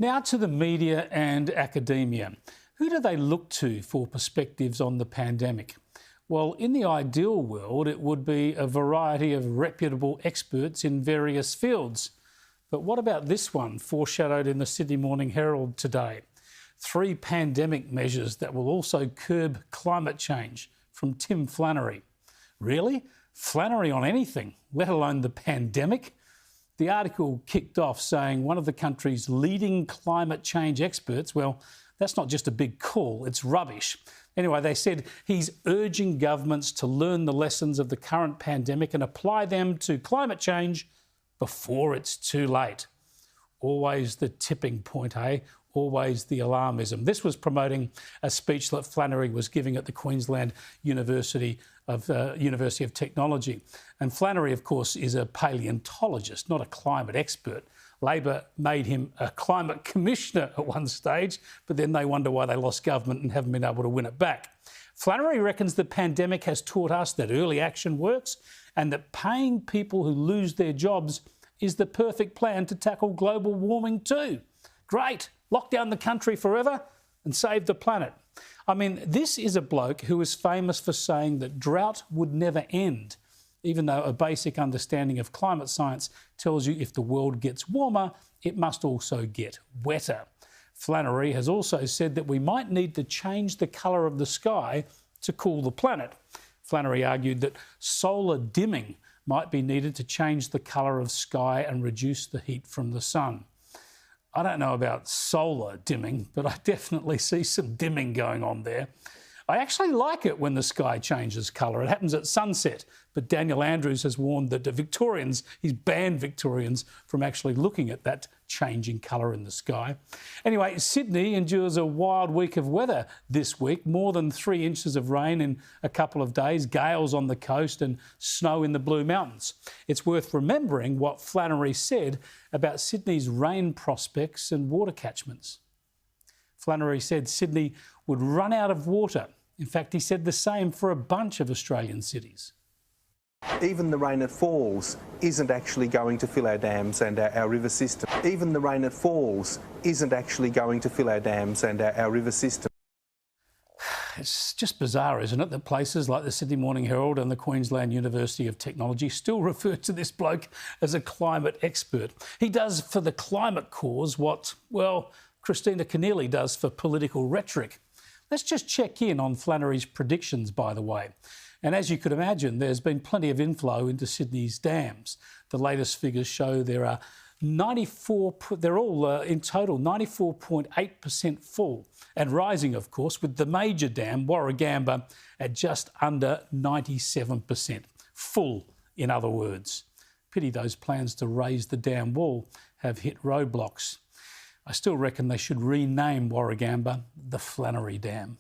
Now to the media and academia. Who do they look to for perspectives on the pandemic? Well, in the ideal world, it would be a variety of reputable experts in various fields. But what about this one, foreshadowed in the Sydney Morning Herald today? 3 pandemic measures that will also curb climate change, from Tim Flannery. Really? Flannery on anything, let alone the pandemic? The article kicked off saying one of the country's leading climate change experts, well, that's not just a big call, it's rubbish. Anyway, they said he's urging governments to learn the lessons of the current pandemic and apply them to climate change before it's too late. Always the tipping point, eh? Always the alarmism. This was promoting a speech that Flannery was giving at the Queensland University of Technology. And Flannery, of course, is a palaeontologist, not a climate expert. Labor made him a climate commissioner at one stage, but then they wonder why they lost government and haven't been able to win it back. Flannery reckons the pandemic has taught us that early action works and that paying people who lose their jobs is the perfect plan to tackle global warming too. Great, lock down the country forever and save the planet. I mean, this is a bloke who is famous for saying that drought would never end, even though a basic understanding of climate science tells you if the world gets warmer, it must also get wetter. Flannery has also said that we might need to change the colour of the sky to cool the planet. Flannery argued that solar dimming might be needed to change the colour of sky and reduce the heat from the sun. I don't know about solar dimming, but I definitely see some dimming going on there. I actually like it when the sky changes colour. It happens at sunset, but Daniel Andrews has warned that the Victorians, he's banned Victorians from actually looking at that changing colour in the sky. Anyway, Sydney endures a wild week of weather this week, more than 3 inches of rain in a couple of days, gales on the coast and snow in the Blue Mountains. It's worth remembering what Flannery said about Sydney's rain prospects and water catchments. Flannery said Sydney would run out of water. In fact, he said the same for a bunch of Australian cities. Even the rain that falls isn't actually going to fill our dams and our river system. Even the rain that falls isn't actually going to fill our dams and our river system. It's just bizarre, isn't it, that places like the Sydney Morning Herald and the Queensland University of Technology still refer to this bloke as a climate expert. He does for the climate cause what, well, Christina Keneally does for political rhetoric. Let's just check in on Flannery's predictions, by the way. And as you could imagine, there's been plenty of inflow into Sydney's dams. The latest figures show there are in total 94.8% full and rising, of course, with the major dam, Warragamba, at just under 97%. Full, in other words. Pity those plans to raise the dam wall have hit roadblocks. I still reckon they should rename Warragamba the Flannery Dam.